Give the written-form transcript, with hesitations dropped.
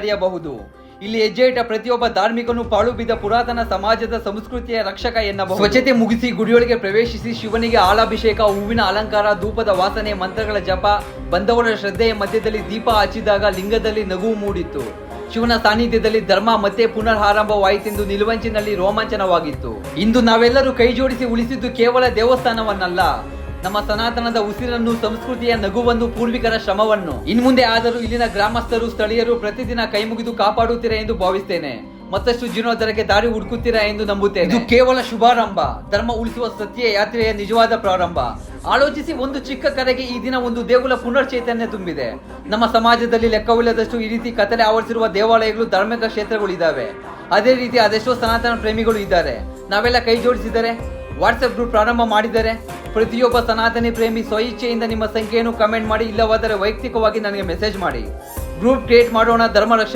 ನಡೆಯಬಹುದು. ಇಲ್ಲಿ ಹೆಜ್ಜೆ ಇಟ್ಟ ಪ್ರತಿಯೊಬ್ಬ ಧಾರ್ಮಿಕನು ಪಾಳು ಬಿದ್ದ ಪುರಾತನ ಸಮಾಜದ ಸಂಸ್ಕೃತಿಯ ರಕ್ಷಕ ಎನ್ನಬಹುದು. ಸ್ವಚ್ಛತೆ ಮುಗಿಸಿ ಗುಡಿಯೊಳಗೆ ಪ್ರವೇಶಿಸಿ ಶಿವನಿಗೆ ಹಾಲಾಭಿಷೇಕ, ಹೂವಿನ ಅಲಂಕಾರ, ಧೂಪದ ವಾಸನೆ, ಮಂತ್ರಗಳ ಜಪ, ಬಂದವರ ಶ್ರದ್ಧೆಯ ಮಧ್ಯದಲ್ಲಿ ದೀಪ ಹಚ್ಚಿದಾಗ ಲಿಂಗದಲ್ಲಿ ನಗುವು ಮೂಡಿತ್ತು. ಶಿವನ ಸಾನ್ನಿಧ್ಯದಲ್ಲಿ ಧರ್ಮ ಮತ್ತೆ ಪುನರ್ ಆರಂಭವಾಯಿತೆಂದು ನಿಲುವಂಚಿನಲ್ಲಿ ರೋಮಾಂಚನವಾಗಿತ್ತು. ಇಂದು ನಾವೆಲ್ಲರೂ ಕೈ ಜೋಡಿಸಿ ಉಳಿಸಿದ್ದು ಕೇವಲ ದೇವಸ್ಥಾನವನ್ನಲ್ಲ, ನಮ್ಮ ಸನಾತನದ ಉಸಿರನ್ನು, ಸಂಸ್ಕೃತಿಯ ನಗುವನ್ನು, ಪೂರ್ವಿಕರ ಶ್ರಮವನ್ನು. ಇನ್ಮುಂದೆ ಆದರೂ ಇಲ್ಲಿನ ಗ್ರಾಮಸ್ಥರು, ಸ್ಥಳೀಯರು ಪ್ರತಿದಿನ ಕೈ ಮುಗಿದು ಕಾಪಾಡುತ್ತೀರಾ ಎಂದು ಭಾವಿಸ್ತೇನೆ. ಮತ್ತಷ್ಟು ಜೀರ್ಣೋದ್ಧಾರಕ್ಕೆ ದಾರಿ ಹುಡುಕುತ್ತೀರಾ ಎಂದು ನಂಬುತ್ತೇನೆ. ಇದು ಕೇವಲ ಶುಭಾರಂಭ, ಧರ್ಮ ಉಳಿಸುವ ಸತ್ಯ ಯಾತ್ರೆಯ ನಿಜವಾದ ಪ್ರಾರಂಭ. ಆಲೋಚಿಸಿ, ಒಂದು ಚಿಕ್ಕ ಕರೆಗೆ ಈ ದಿನ ಒಂದು ದೇಗುಲ ಪುನರ್ ಚೈತನ್ಯ ತುಂಬಿದೆ. ನಮ್ಮ ಸಮಾಜದಲ್ಲಿ ಲೆಕ್ಕವಿಲ್ಲದಷ್ಟು ಈ ರೀತಿ ಕತ್ತಲೆ ಆವರಿಸಿರುವ ದೇವಾಲಯಗಳು, ಧಾರ್ಮಿಕ ಕ್ಷೇತ್ರಗಳು ಇದ್ದಾವೆ. ಅದೇ ರೀತಿ ಅದೆಷ್ಟೋ ಸನಾತನ ಪ್ರೇಮಿಗಳು ಇದ್ದಾರೆ. ನಾವೆಲ್ಲ ಕೈ ಜೋಡಿಸಿದರೆ, ವಾಟ್ಸ್ಆಪ್ ಗ್ರೂಪ್ ಪ್ರಾರಂಭ ಮಾಡಿದರೆ, ಪ್ರತಿಯೊಬ್ಬ ಸನಾತನಿ ಪ್ರೇಮಿ ಸ್ವಇಚ್ಛೆಯಿಂದ ನಿಮ್ಮ ಸಂಖ್ಯೆಯನ್ನು ಕಮೆಂಟ್ ಮಾಡಿ, ಇಲ್ಲವಾದರೆ ವೈಯಕ್ತಿಕವಾಗಿ ನನಗೆ ಮೆಸೇಜ್ ಮಾಡಿ. ಗ್ರೂಪ್ ಕ್ರಿಯೇಟ್ ಮಾಡೋಣ, ಧರ್ಮ ರಕ್ಷಣೆ